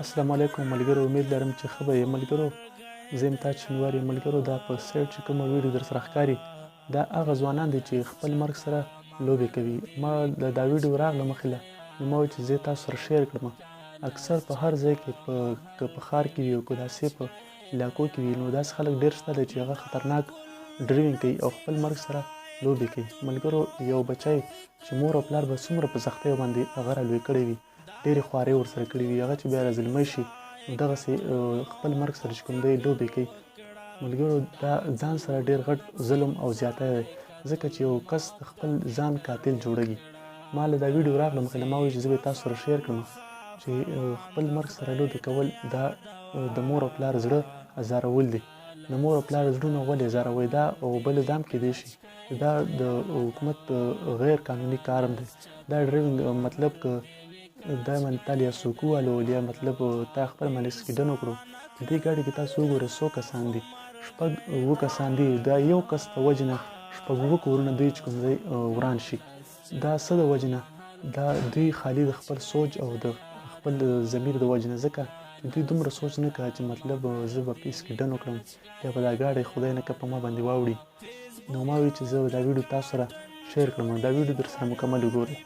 السلام علیکم ملګرو، امید لرم چې ښه به یې. ملګرو زه یم تاج شینواری. ملګرو دا په سایډ چې کومه ویډیو در سره ښکاري دا هغه ځوانان دي چې خپل مرګ سره لوبې کوي. ما دا ویډیو راغله مخې له نو ما وویل چې زه تاسو سره شیر کړم. اکثر په هر ځای کې که په ښار کې وي او که داسې په علاقو کې وي نو داسې خلک ډېر شته دی چې هغه خطرناک ډریونګ کوي او خپل مرګ سره لوبې کوي. ملګرو یو بچی چې مور او پلار به څومره په سختیو باندې هغه رالوی کړی وي، ډېرې خوارۍ ورسره کړي وي، هغه چې بیا زلمی شي نو دغسې خپل مرګ سره چې کوم دی لوبې کوي. ملګرو دا ځان سره ډېر غټ ظلم او زیاتی دی، ځکه چې یو کس د خپل ځان قاتل جوړوي. ما له دا ویډیو راغله مخې له ما وویل چې زه به یې تاسو سره شیر کړم چې خپل مرګ سره لوبې کول دا د مور او پلار زړه ازارول دي. د مور او پلار زړونه ولې ازاروئ؟ دا او بل دا هم کیدای شي دا د حکومت غیر قانوني کار هم دی. دا ډریونګ مطلب که دا باندې تا یا څوک ووهلو یا مطلب تا خپل باندې اکسیډنټ وکړو، په دې ګاډي کې تاسو وګورئ څو کسان دي، شپږ اووه کسان دي. دا یو کس د وجې نه شپږ اووه کورونه دوی چې کوم ځای وران شي. دا څه د وجې نه؟ دا دوی خالي د خپل سوچ او د خپل ضمیر د وجې نه، ځکه دوی دومره سوچ نه کوه چې مطلب زه به اکسیډنټ وکړم یا به دا ګاډی خدای نه کړه په ما باندې واوړي. نو ما وویل چې زه دا ویډیو تاسو سره شیر کړم. دا ویډیو در سره مکمل وګورئ.